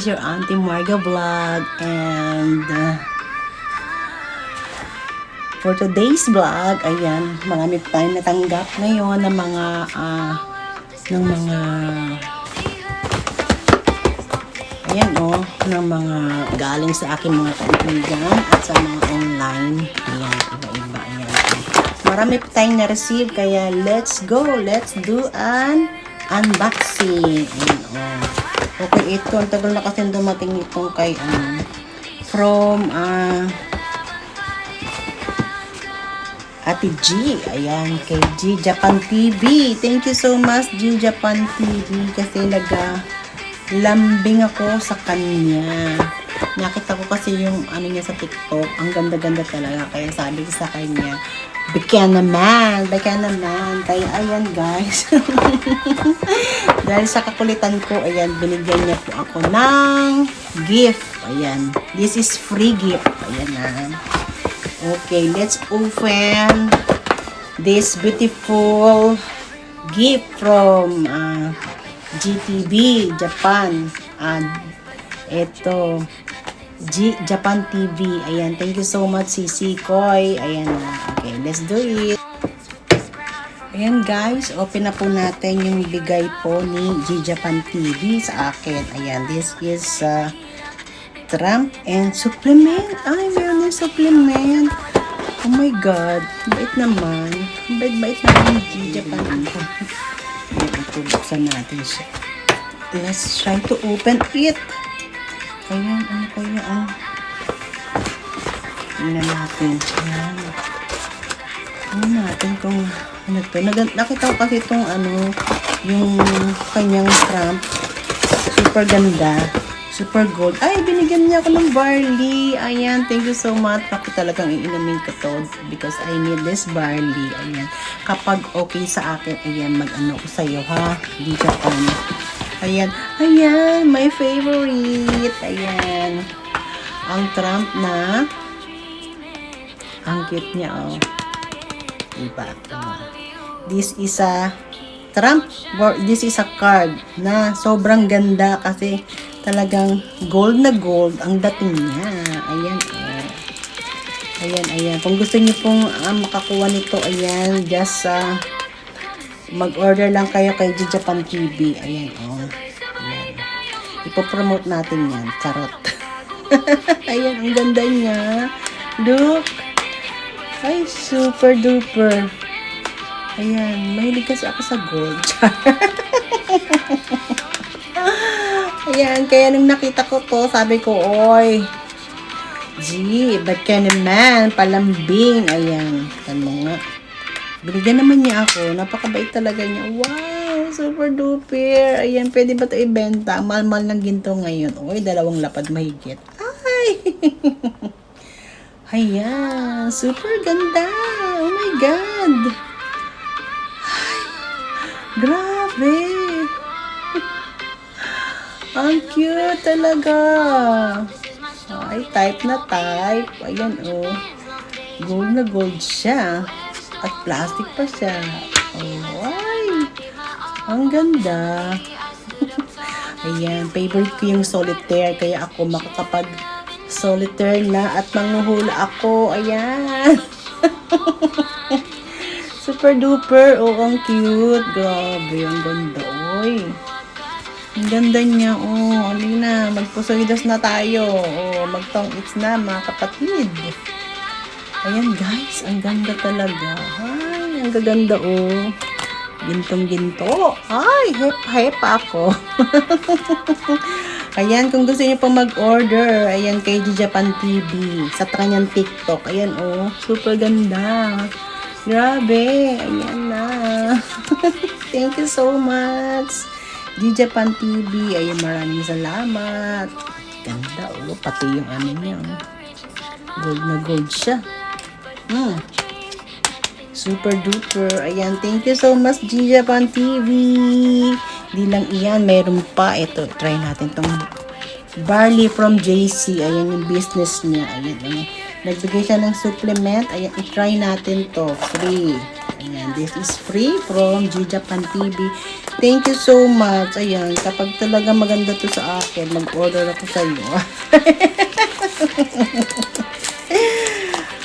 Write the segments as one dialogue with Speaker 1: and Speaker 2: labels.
Speaker 1: is your Auntie Marga Vlog, and for today's vlog, ayan, marami pa tayong natanggap ngayon ng mga ayan ng mga galing sa aking mga kaibigan at sa mga online. Ayan, iba-iba. Ayan. Marami pa tayong na-receive, kaya let's go. Let's do an unboxing. Ayan, okay, ito. Ang tagal na kasi dumating itong kay from Ate G. Ayan, kay G Japan TV. Thank you so much, G Japan TV, kasi lambing ako sa kanya. Nakita ko kasi yung niya sa TikTok. Ang ganda-ganda talaga. Kaya sabi ko sa kanya, bigyan naman. Kaya ayan guys. Dahil sa kakulitan ko, ayan, binigyan niya po ako ng gift. Ayan. This is free gift. Ayan na. Okay, let's open this beautiful gift from GTV Japan. Ito G Japan TV. Ayan, thank you so much Sisi Koy. Ayan na. Okay, let's do it. Ayan guys, open na po natin yung bigay po ni G Japan TV sa akin. Ayan, this is Trump and supplement. Ay, meron yung supplement. Oh my God, bait naman. Bait naman G Japan TV. Buksan natin siya. Let's try to open it. Ayan, ano kaya tingnan natin. Ayan. Tingnan natin kung ano to. Nakita ko kasi itong yung kanyang Trump. Super ganda. Super gold. Ay, binigyan niya ako ng barley. Ayan, thank you so much. Ako talagang iinumin ko to because I need this barley. Ayan. Kapag okay sa akin, ayan, mag-ano ko sa'yo, ha? Di Japan. Ayan. Ayan, my favorite. Ayan. Ang Trump na. Ang cute niya, oh. Diba? This is a Trump. This is a card na sobrang ganda kasi talagang gold na gold ang dating niya. Ayan, oh. Ayan. Kung gusto niyo pong makakuha nito, ayan, just mag-order lang kayo kay G Japan TV. Ayan, oh. Ayan. Ipopromote natin yan. Charot. Ayan, ang ganda niya. Look. Ay, super duper. Ayan, mahilig kasi ako sa gold. Ayan, kaya nung nakita ko to, sabi ko, oy, G, ba't ka naman, palambing. Ayan, tama nga. Binigyan naman niya ako. Napakabait talaga niya. Wow, super duper. Ayan, pwede ba ito ibenta? Mahal-mahal ng ginto ngayon. Uy, 2 lapad mahigit. Ay! Ayan, super ganda. Oh my God. Ay, grabe. Ang cute talaga. Ay, type na type. Ayan, oh. Gold na gold siya. At plastic pa siya. Oh, ay. Ang ganda. Ayan, favorite ko yung solitaire. Kaya ako makakapag solitaire na at manghuhula ako. Ayan. Super duper. Oh, ang cute. Grabe, ang ganda. Oy. Ang ganda niya. Oh, alina. Magpusoidas na tayo. Oh, magtong-its na, mga kapatid. Ayan guys, ang ganda talaga. Ay, ang gaganda oh. Gintong-ginto. Ay, hep ako. Ayan, kung gusto niyo pa mag-order, ayan kay G Japan TV sa kanyang TikTok. Ayan oh, super ganda. Grabe, ayan na. Thank you so much. G Japan TV, ayan, maraming salamat. Ganda oh, pati yung niya. Oh. Gold na gold siya. Super duper. Ayan, thank you so much G Japan TV. Di lang iyan, meron pa. Ito, try natin tong barley from JC. Ayan yung business niya. Ayan. Nagbigay siya ng supplement. Ayan, i-try natin to. Free. Ayan, this is free from G Japan TV. Thank you so much. Ayan, kapag talaga maganda to sa akin, mag-order ako sa iyo.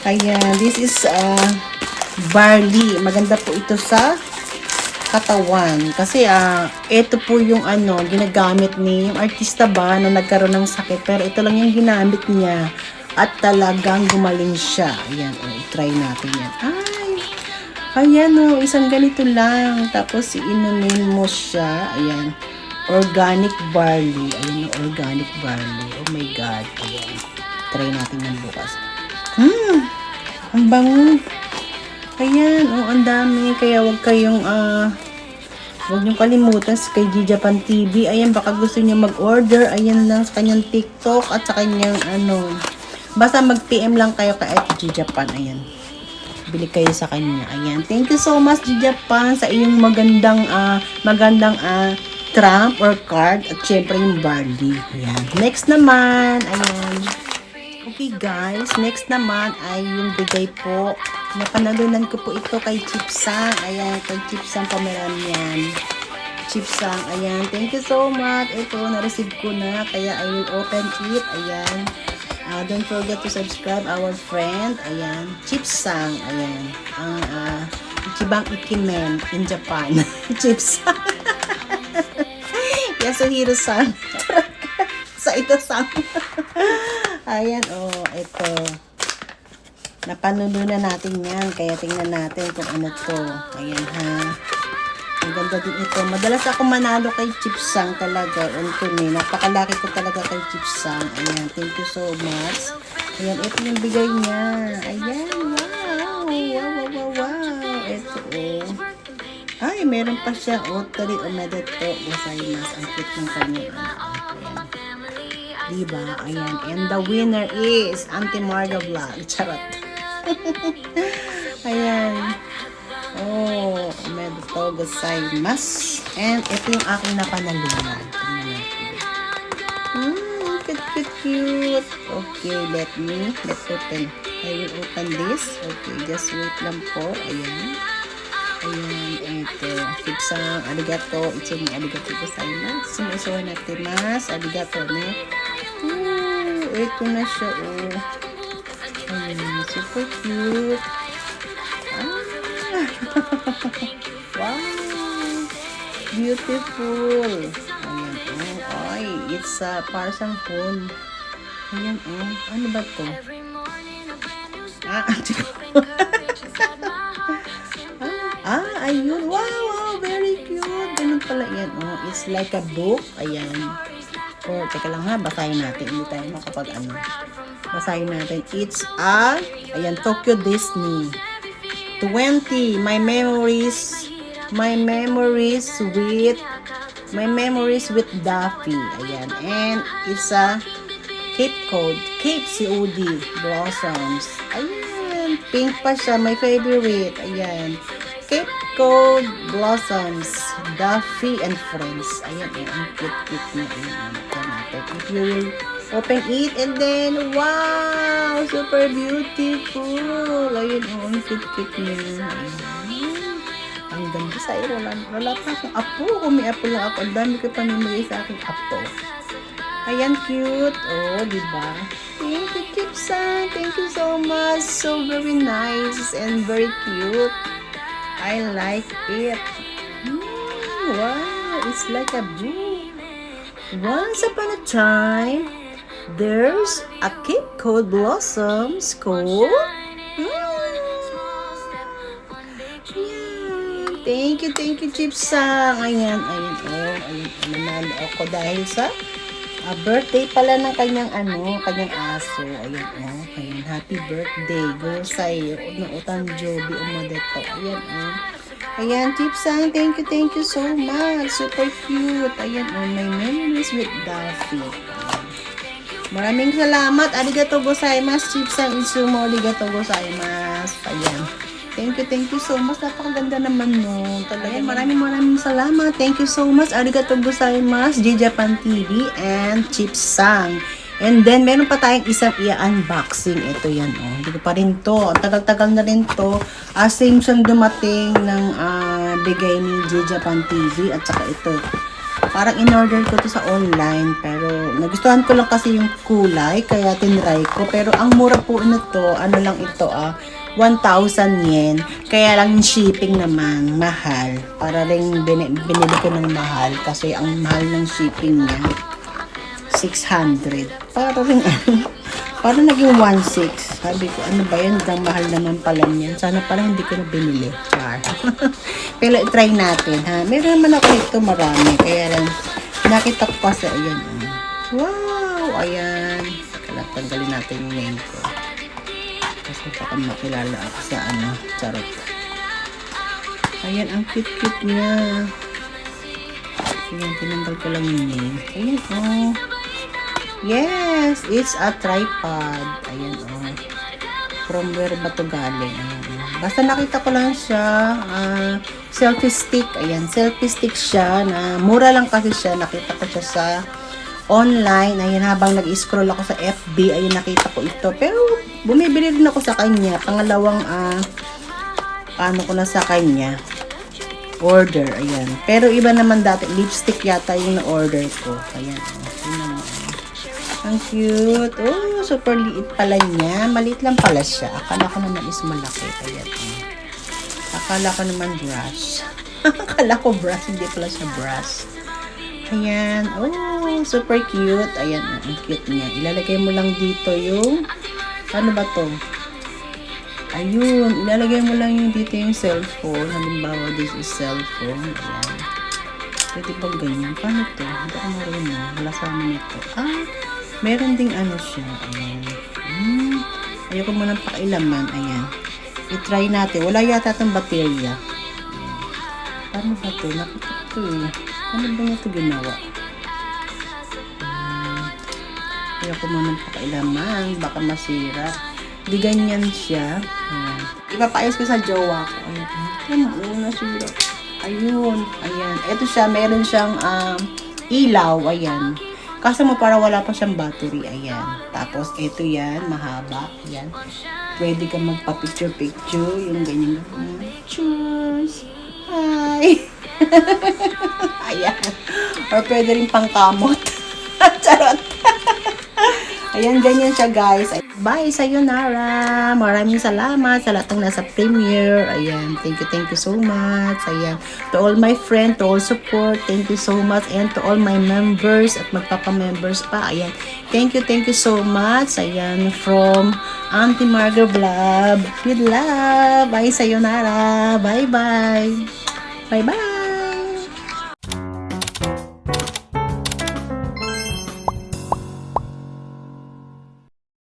Speaker 1: Ayan, this is barley. Maganda po ito sa katawan. Kasi ito po yung ginagamit ni yung artista ba na nagkaroon ng sakit. Pero ito lang yung ginamit niya. At talagang gumaling siya. Ayan, try natin yan. Ayan isang ganito lang. Tapos inumin mo siya. Ayan, organic barley. Ayan, organic barley. Oh my God. Ayan, try natin yan bukas. Ang bango. Ayan, ang dami. Kaya wag niyong kalimutan kay G Japan TV. Ayan, baka gusto niyo mag-order. Ayan lang sa kanyang TikTok at sa kanyang basta mag-PM lang kayo kay G Japan. Ayan. Bili kayo sa kanya. Ayan. Thank you so much, G Japan, sa iyong magandang trump or card at syempre yung barley. Ayan. Next naman, ayan. Okay guys, next naman ay yung bigay po. Napanalunan ko po ito kay Chipsang. Ayan, kay Chipsang Pomeranian. Chipsang, ayan. Thank you so much. Ito, na-receive ko na. Kaya I will open it. Ayan. Don't forget to subscribe our friend. Ayan. Chipsang. Ayan. Ang Ichibang Ikimen in Japan. Chipsang. Yasuhiro-san. Saito-san. Ayan, ito. Napanununan natin yan. Kaya tingnan natin kung ano to. Ayan, ha. Ang ganda din ito. Madalas ako manalo kay Chipsang talaga. Napakalaki ko talaga kay Chipsang. Ayan, thank you so much. Ayan, ito yung bigay niya. Ayan, wow. Wow. Ito, Ay, meron pa siya. Tori omedeto gozaimasu. Ang cute ng kanya. Ayan. Diba? Ayan. And the winner is Auntie Marga Vlog. Charot. Ayan. Omedetou gozaimasu. And ito yung aking napanalunan. Cute. Okay, let's open. I will open this. Okay, just wait lang po. Ayan. Ito. Chipsang, arigato. Itsumo, arigato gozaimasu. Sumo natemasu. Arigato ne. Ito na siya, Ayan, super cute. Wow. Beautiful. Ayan, it's para siyang phone. Ayan, ano ba to? Ayun. Wow, very cute. Ganun pala yan, It's like a book. Ayan. Or, teka lang ha, basahin natin. Hindi tayo basahin natin. It's ayan, Tokyo Disney 20. My memories with Daffy. Ayan. And it's a Cape COD Blossoms. Ayan. Pink pa siya. My favorite. Ayan. Cape Cod Blossoms, Daffy and Friends. Ayan, ang cute niya. If you will open it, and then, wow! Super beautiful! Ayun, ang cute niya. Ang ganda sa iyo. Wala pa akong apo. Kung may apo lang ako, ang dami ko pamimigay sa aking apo. Ayan, cute. Diba? Thank you, Chipsang. Thank you so much. So very nice and very cute. I like it. Wow, it's like a book. Once upon a time, there's a Cape Cod Blossoms called. Thank you, Chipsang. Ayan. Nanalo ako dahil sa birthday pala ng kanyang aso. Ayan, happy birthday. Gozai no otanjobi omedetou. Ayan, Chipsang, thank you so much. Super cute. Ayan, my memories with Daffy. Maraming salamat. Arigatou gozaimasu, Chipsang Itsumo. Arigatou gozaimasu. Ayan. Thank you so much. Napakaganda naman talaga. Maraming salamat. Thank you so much. Arigatou gozaimasu, G Japan TV and Chipsang. And then, meron pa tayong isang i-unboxing. Ito yan, oh. Hindi ko pa rin to. Ang tagal-tagal na rin to. Same siyang dumating ng bigay ni J Japan TV. At saka ito. Parang in-order ko to sa online. Pero, nagustuhan ko lang kasi yung kulay. Kaya tinry ko. Pero, ang mura po nito, ano lang ito, 1,000 yen. Kaya lang yung shipping naman, mahal. Para rin binili ko ng mahal. Kasi ang mahal ng shipping niya, 600. Para rin parang naging 1,600. Sabi ko, ano ba yan? Ang mahal naman pala niyan. Sana pala hindi ko na binili. Char. Pero try natin, ha? Meron naman ako ito marami. Kaya lang, nakita ko kasi, ayan. Wow! Ayan. Tanggalin natin yung name ko. Kasi baka makilala ako sa charot. Ayan, ang cute-cute niya. Ayan, tinanggal ko lang yung name. Ayan, oh. Yes, it's a tripod. Ayan, oh. From where ba ito galing? Ayan, oh. Basta nakita ko lang siya. Selfie stick. Ayan, selfie stick siya. Mura lang kasi siya. Nakita ko siya sa online. Ayan, habang nag-scroll ako sa FB, ayun, nakita ko ito. Pero, bumibili rin ako sa kanya. Pangalawang, ko na sa kanya. Order, ayan. Pero, iba naman dati. Lipstick yata yung na-order ko. Ayan, ayan. Ang cute. Oh, super liit pala niya. Maliit lang pala siya. Akala ko naman is malaki. Ayan, akala ko naman brush. Akala ko brush. Hindi pala siya brush. Ayan. Oh, super cute. Ayan, ang cute niya. Ilalagay mo lang dito yung, ano ba to? Ayun, ilalagay mo lang yung dito yung cellphone. Halimbawa, this is cellphone. Ayan. Pwede bang ganyan? Paano to? Hindi ko marunong. Wala sa amin ito. Meron ding ano siya. Ayan. Ayoko mo nang pakailaman. Ayan. I-try natin. Wala yata itong baterya. Ayan. Paano ba to? Nakita ko eh. Ano ba ito ginawa? Kaya ko muna pakailaman. Baka masira. Di ganyan siya. Ayan. Ipapayos ko sa jowa ko. Ayan. Ano nasira? Ayun. Ayan. Ito siya. Meron siyang ilaw. Ayan. Kasi mo para wala pa siyang battery. Ayan. Tapos ito yan. Mahaba. Ayan. Pwede ka magpa-picture-picture. Yung ganyan. Cheers! Hi! Ayan. Or pwede rin pangkamot. Charot. Ayan, ganyan siya guys. Bye, sayonara. Maraming salamat sa lahat ng nasa premiere. Ayan, thank you so much. Ayan, to all my friends, to all support, thank you so much. And to all my members at magpapa-members pa. Ayan, thank you so much. Ayan, from Auntie Margo Vlog. With love. Bye, sayonara. Bye-bye. Bye-bye.